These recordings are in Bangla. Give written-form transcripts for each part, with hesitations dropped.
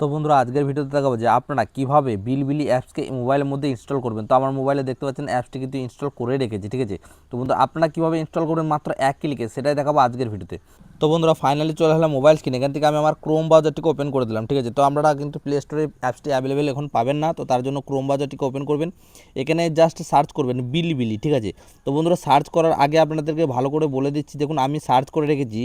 তো বন্ধুরা আজকের ভিডিওতে দেখাবো যে আপনারা কিভাবে বিলবিলি অ্যাপসকে মোবাইলের মধ্যে ইনস্টল করবেন। তো আমার মোবাইলে দেখতে পাচ্ছেন অ্যাপসটি কিন্তু ইনস্টল করে রেখেছি, ঠিক আছে। তো বন্ধুরা আপনারা কিভাবে ইনস্টল করবেন মাত্র এক ক্লিকে, সেটাই দেখাবো আজকের ভিডিওতে। তো বন্ধুরা ফাইনালি চলে আসলাম মোবাইল স্ক্রিনে। এখান থেকে আমি আমার ক্রোম ব্রাউজারটিকে ওপেন করে দিলাম, ঠিক আছে। তো আপনারা কিন্তু প্লে স্টোরে অ্যাপসটি অ্যাভেলেবেল এখন পাবেন না, তো তার জন্য ক্রোম ব্রাউজারটিকে ওপেন করবেন। এখানে জাস্ট সার্চ করবেন বিলবিলি, ঠিক আছে। তো বন্ধুরা সার্চ করার আগে আপনাদেরকে ভালো করে বলে দিচ্ছি, দেখুন আমি সার্চ করে রেখেছি।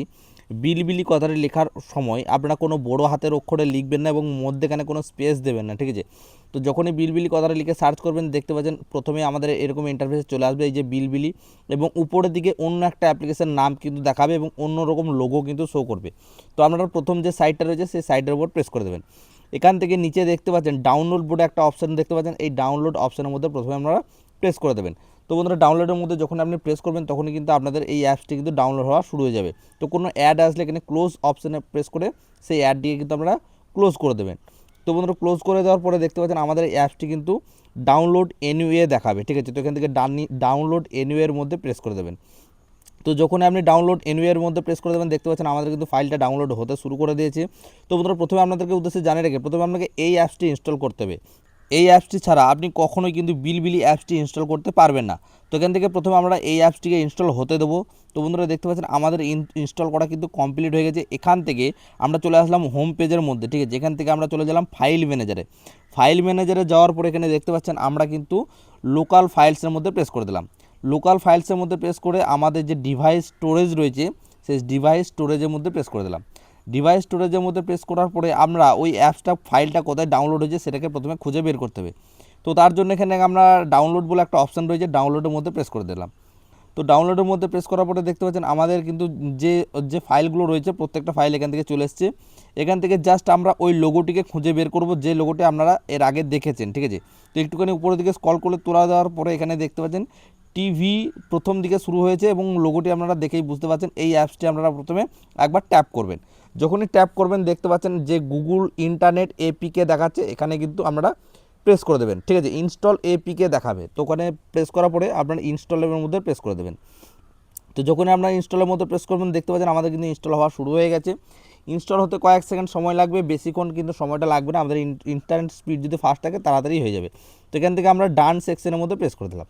বিলবিলি কথাটি লেখার সময় আপনারা কোনো বড় হাতের অক্ষরে লিখবেন না এবং মধ্যেখানে কোনো স্পেস দেবেন না, ঠিক আছে। তো যখনই বিলবিলি কথাটা লিখে সার্চ করবেন দেখতে পাচ্ছেন প্রথমে আমাদের এরকম ইন্টারফেসে চলে আসবে, এই যে বিলবিলি, এবং উপরের দিকে অন্য একটা অ্যাপ্লিকেশন নাম কিন্তু দেখাবে এবং অন্য রকম লোগো কিন্তু শো করবে। তো আপনারা প্রথম যে সাইটটা রয়েছে সেই সাইটের উপর প্রেস করে দেবেন। এখান থেকে নিচে দেখতে পাচ্ছেন ডাউনলোড বোর্ডে একটা অপশান দেখতে পাচ্ছেন, এই ডাউনলোড অপশানের মধ্যে প্রথমে আপনারা প্রেস করে দেবেন। তো বন্ধুরা ডাউনলোডের মধ্যে যখন আপনি প্রেস করবেন তখনই কিন্তু আপনাদের এই অ্যাপসটি কিন্তু ডাউনলোড হওয়া শুরু হয়ে যাবে। তো কোনো অ্যাড আসলে এখানে ক্লোজ অপশানে প্রেস করে সেই অ্যাডটিকে কিন্তু আপনারা ক্লোজ করে দেবেন। তো বন্ধুরা ক্লোজ করে দেওয়ার পরে দেখতে পাচ্ছেন আমাদের এই অ্যাপসটি কিন্তু ডাউনলোড এনিওয়ে দেখাবে, ঠিক আছে। তো এখান থেকে ডাউনলোড এনিওয়ের মধ্যে প্রেস করে দেবেন। তো যখন আপনি ডাউনলোড এনিওয়ের মধ্যে প্রেস করে দেবেন দেখতে পাচ্ছেন আমাদের কিন্তু ফাইলটা ডাউনলোড হতে শুরু করে দিয়েছে। তো বন্ধুরা প্রথমে আপনাদেরকে উদ্দেশ্যে জানিয়ে রেখে প্রথমে আপনাকে এই অ্যাপসটি ইনস্টল করতে হবে। এই অ্যাপসটি ছাড়া আপনি কখনোই কিন্তু বিলবিলি অ্যাপসটি ইনস্টল করতে পারবেন না। তো এখান থেকে প্রথমে আমরা এই অ্যাপসটিকে ইনস্টল হতে দেবো। তো বন্ধুরা দেখতে পাচ্ছেন আমাদের ইনস্টল করা কিন্তু কমপ্লিট হয়ে গেছে। এখান থেকে আমরা চলে আসলাম হোম পেজের মধ্যে, ঠিক আছে। এখান থেকে আমরা চলে গেলাম ফাইল ম্যানেজারে। ফাইল ম্যানেজারে যাওয়ার পর এখানে দেখতে পাচ্ছেন আমরা কিন্তু লোকাল ফাইলসের মধ্যে প্রেস করে দিলাম। লোকাল ফাইলসের মধ্যে প্রেস করে আমাদের যে ডিভাইস স্টোরেজ রয়েছে সেই ডিভাইস স্টোরেজের মধ্যে প্রেস করে দিলাম। ডিভাইস স্টোরেজের মধ্যে প্রেস করার পরে আমরা ওই অ্যাপসটা ফাইলটা কোথায় ডাউনলোড হয়েছে সেটাকে প্রথমে খুঁজে বের করতে হবে। তো তার জন্য এখানে আমরা ডাউনলোড বলে একটা অপশান রয়েছে, ডাউনলোডের মধ্যে প্রেস করে দিলাম। তো ডাউনলোডের মধ্যে প্রেস করার পরে দেখতে পাচ্ছেন আমাদের কিন্তু যে যে ফাইলগুলো রয়েছে প্রত্যেকটা ফাইল এখান থেকে চলে এসছে। এখান থেকে জাস্ট আমরা ওই লোগোটিকে খুঁজে বের করব যে লোগোটি আপনারা এর আগে দেখেছেন, ঠিক আছে। তো একটুখানি উপরের দিকে স্ক্রল করে তোলা দেওয়ার পরে এখানে দেখতে পাচ্ছেন টিভি প্রথম দিকে শুরু হয়েছে এবং লোগোটি আপনারা দেখেই বুঝতে পারছেন। এই অ্যাপসটি আপনারা প্রথমে একবার ট্যাপ করবেন। যখনই ট্যাপ করবেন দেখতে পাচ্ছেন যে গুগল ইন্টারনেট এপিকে দেখাচ্ছে, এখানে কিন্তু আপনারা প্রেস করে দেবেন, ঠিক আছে। ইনস্টল এপিকে দেখাবে, তো ওখানে প্রেস করার পরে আপনার ইনস্টলের মধ্যে প্রেস করে দেবেন। তো যখনই আপনার ইনস্টলের মধ্যে প্রেস করবেন দেখতে পাচ্ছেন আমাদের কিন্তু ইনস্টল হওয়া শুরু হয়ে গেছে। ইনস্টল হতে কয়েক সেকেন্ড সময় লাগবে, বেশিক্ষণ কিন্তু সময়টা লাগবে না। আমাদের ইন্টারনেট স্পিড যদি ফাস্ট থাকে তাড়াতাড়ি হয়ে যাবে। তো এখান থেকে আমরা ডান সেকশনের মধ্যে প্রেস করে দিলাম।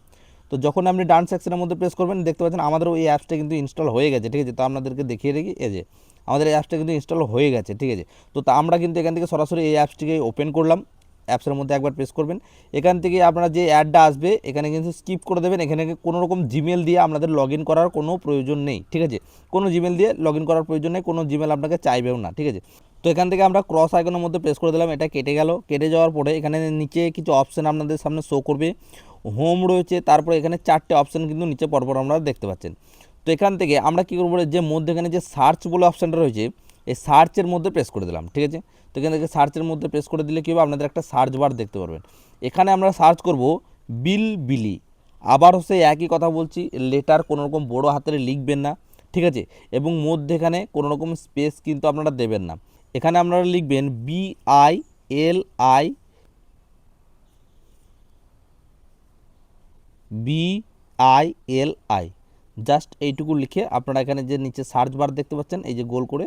তো যখন আপনি ডান সেকশনের মধ্যে প্রেস করবেন দেখতে পাচ্ছেন আমাদের এই অ্যাপসটা কিন্তু ইনস্টল হয়ে গেছে, ঠিক আছে। তো আপনাদেরকে দেখিয়ে রেখি, এই যে আমাদের এই অ্যাপসটা কিন্তু ইনস্টল হয়ে গেছে, ঠিক আছে। তো আমরা কিন্তু এখান থেকে সরাসরি এই অ্যাপসটিকে ওপেন করলাম। অ্যাপসের মধ্যে একবার প্রেস করবেন। এখান থেকে আপনারা যে অ্যাডটা আসবে এখানে কিন্তু স্কিপ করে দেবেন। এখানে কোনো রকম জিমেল দিয়ে আপনাদের লগ ইন করার কোনো প্রয়োজন নেই, ঠিক আছে। কোনো জিমেল দিয়ে লগ ইন করার প্রয়োজন নেই, কোনো জিমেল আপনাকে চাইবেও না, ঠিক আছে। তো এখান থেকে আমরা ক্রস আইকনের মধ্যে প্রেস করে দিলাম, এটা কেটে গেল। কেটে যাওয়ার পরে এখানে নিচে কিছু অপশান আপনাদের সামনে শো করবে। হোম রয়েছে, তারপরে এখানে 4টে অপশান কিন্তু নিচে পরপর আপনারা দেখতে পাচ্ছেন। তো এখান থেকে আমরা কী করবো, যে মধ্যেখানে যে সার্চ বলে অপশানটা রয়েছে এই সার্চের মধ্যে প্রেস করে দিলাম, ঠিক আছে। তো এখান থেকে সার্চের মধ্যে প্রেস করে দিলে কী হবে, আপনাদের একটা সার্চ বার দেখতে পারবেন। এখানে আমরা সার্চ করব বিলবিলি। আবারও সেই একই কথা বলছি, লেটার কোনো রকম বড়ো হাতের লিখবেন না, ঠিক আছে। এবং মধ্যেখানে কোনো রকম স্পেস কিন্তু আপনারা দেবেন না। এখানে আপনারা লিখবেন BILI BILI, জাস্ট এইটুকু লিখে আপনারা এখানে যে নিচে সার্চ বার দেখতে পাচ্ছেন এই যে গোল করে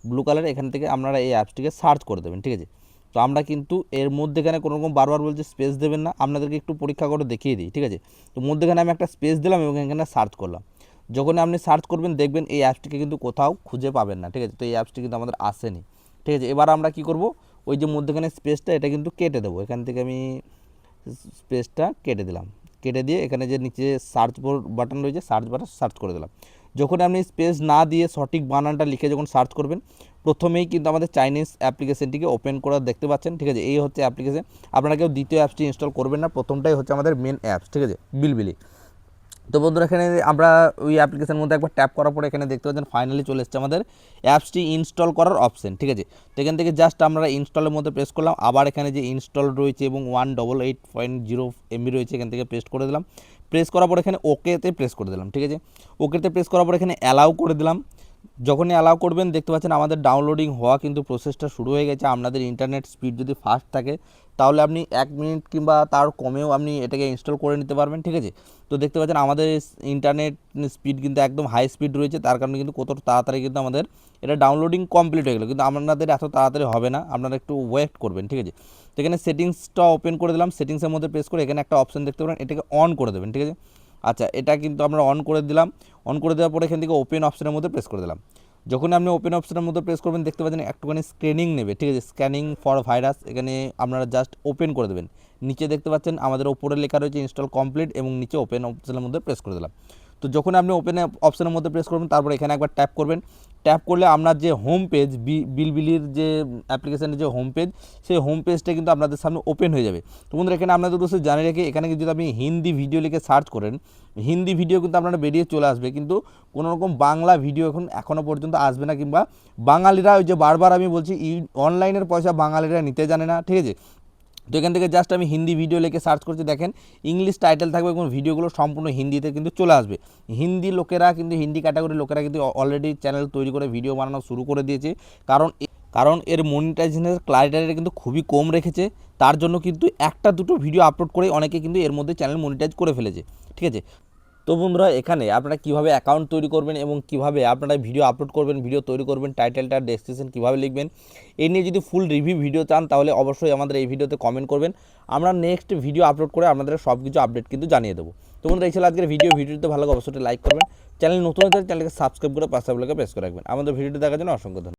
ব্লু কালার, এখান থেকে আপনারা এই অ্যাপসটিকে সার্চ করে দেবেন, ঠিক আছে। তো আমরা কিন্তু এর মধ্যেখানে কোনো রকম বারবার বলছে স্পেস দেবেন না, আপনাদেরকে একটু পরীক্ষা করে দেখিয়ে দিই, ঠিক আছে। তো মধ্যেখানে আমি একটা স্পেস দিলাম এবং এখানে সার্চ করলাম। যখন আপনি সার্চ করবেন দেখবেন এই অ্যাপসটিকে কিন্তু কোথাও খুঁজে পাবেন না, ঠিক আছে। তো এই অ্যাপসটি কিন্তু আমাদের আসেনি, ঠিক আছে। এবার আমরা কি করব, ওই যে মধ্যেখানে স্পেসটা এটা কিন্তু কেটে দেবো। এখান থেকে আমি স্পেসটা কেটে দিলাম, কেটে দিয়ে এখানে যে নিচে সার্চ বাটন রয়েছে সার্চ বাটন সার্চ করে দিলাম। যখন আপনি স্পেস না দিয়ে সঠিক বানানটা লিখে যখন সার্চ করবেন প্রথমেই কিন্তু আমাদের চাইনিজ অ্যাপ্লিকেশনটিকে ওপেন করা দেখতে পাচ্ছেন, ঠিক আছে। এই হচ্ছে অ্যাপ্লিকেশন। আপনারা কেউ দ্বিতীয় অ্যাপসটি ইনস্টল করবেন না, প্রথমটাই হচ্ছে আমাদের মেন অ্যাপস, ঠিক আছে, বিলবিলি। তো বন্ধুরা এখানে আমরা ওই অ্যাপ্লিকেশনের মধ্যে একবার ট্যাপ করার পরে এখানে দেখতে পাচ্ছেন ফাইনালি চলে এসেছে আমাদের অ্যাপসটি ইনস্টল করার অপশন, ঠিক আছে। তো এখান থেকে জাস্ট আমরা ইনস্টলের মধ্যে প্রেস করলাম। আবার এখানে যে ইনস্টল রয়েছে এবং 188.0 MB রয়েছে এখান থেকে পেস্ট করে দিলাম। প্রেস করার পর এখানে ওকেতে প্রেস করে দিলাম, ঠিক আছে। ওকেতে প্রেস করার পর এখানে অ্যালাউ করে দিলাম। যখনই অ্যালাউ করবেন দেখতে পাচ্ছেন আমাদের ডাউনলোডিং হওয়া কিন্তু প্রসেসটা শুরু হয়ে গেছে। আপনাদের ইন্টারনেট স্পিড যদি ফাস্ট থাকে তাহলে আপনি 1 মিনিট কিংবা তার কমেও আপনি এটাকে ইনস্টল করে নিতে পারবেন, ঠিক আছে। তো দেখতে পাচ্ছেন আমাদের ইন্টারনেট স্পিড কিন্তু একদম হাই স্পিড রয়েছে, তার কারণে কিন্তু কত তাড়াতাড়ি কিন্তু আমাদের এটা ডাউনলোডিং কমপ্লিট হয়ে গেলো। কিন্তু আপনাদের এত তাড়াতাড়ি হবে না, আপনারা একটু ওয়েট করবেন, ঠিক আছে। তো এখানে সেটিংসটা ওপেন করে দিলাম, সেটিংসের মধ্যে প্রেস করে এখানে একটা অপশন দেখতে পারেন, এটাকে অন করে দেবেন, ঠিক আছে। আচ্ছা, এটা কিন্তু আমরা অন করে দিলাম। অন করে দেওয়ার পরে এখান থেকে ওপেন অপশনের মধ্যে প্রেস করে দিলাম। যখন আপনি ওপেন অপশনের মধ্যে প্রেস করবেন দেখতে পাচ্ছেন একটুখানি স্ক্যানিং নেবে, ঠিক আছে, স্ক্যানিং ফর ভাইরাস। এখানে আপনারা জাস্ট ওপেন করে দেবেন। নিচে দেখতে পাচ্ছেন আমাদের ওপরে লেখা রয়েছে ইনস্টল কমপ্লিট এবং নিচে ওপেন অপশনের মধ্যে প্রেস করে দিলাম। তো যখন আপনি ওপেন অপশনের মধ্যে প্রেস করবেন তারপর এখানে একবার ট্যাপ করবেন। ট্যাপ করলে আপনার যে হোম পেজ, বিলবিলির যে অ্যাপ্লিকেশনের যে হোম পেজ, সেই হোম পেজটা কিন্তু আপনাদের সামনে ওপেন হয়ে যাবে। তো বন্ধুরা এখানে আপনাদের উদ্দেশ্যে জানিয়ে রেখে এখানে যদি আপনি হিন্দি ভিডিও লিখে সার্চ করেন, হিন্দি ভিডিও কিন্তু আপনারা বেরিয়ে চলে আসবে, কিন্তু কোনো রকম বাংলা ভিডিও এখনও পর্যন্ত আসবে না। কিংবা বাঙালিরা, ওই যে বারবার আমি বলছি, অনলাইনের পয়সা বাঙালিরা নিতে জানে না, ঠিক আছে। তো এখান থেকে জাস্ট আমি হিন্দি ভিডিও লিখে সার্চ করছি, দেখেন ইংলিশ টাইটেল থাকবে এবং ভিডিওগুলো সম্পূর্ণ হিন্দিতে কিন্তু চলে আসবে। হিন্দি লোকেরা কিন্তু, হিন্দি ক্যাটাগরির লোকেরা কিন্তু অলরেডি চ্যানেল তৈরি করে ভিডিও বানানো শুরু করে দিয়েছে, কারণ এর মনিটাইজেশনের ক্রাইটেরিয়া কিন্তু খুবই কম রেখেছে। তার জন্য কিন্তু একটা দুটো ভিডিও আপলোড করে অনেকে কিন্তু এর মধ্যে চ্যানেল মনিটাইজ করে ফেলেছে, ঠিক আছে। তো বন্ধুরা এখানে আপনারা কীভাবে অ্যাকাউন্ট তৈরি করবেন এবং কীভাবে আপনারা ভিডিও আপলোড করবেন, ভিডিও তৈরি করবেন, টাইটেলটা ডেসক্রিপশন কীভাবে লিখবেন, এই নিয়ে যদি ফুল রিভিউ ভিডিও চান তাহলে অবশ্যই আমাদের এই ভিডিওতে কমেন্ট করবেন। আমরা নেক্সট ভিডিও আপলোড করে আপনাদের সব কিছু আপডেট কিন্তু জানিয়ে দেবো। তো বন্ধুরা এই ছিল আজকের ভিডিওতে ভালো লাগে অবশ্যই লাইক করবেন, চ্যানেল নতুন হলে চ্যানেলকে সাবস্ক্রাইব করে পাশে প্রেস করে রাখবেন। আমাদের ভিডিওটি দেখার জন্য অসংখ্য ধন্যবাদ।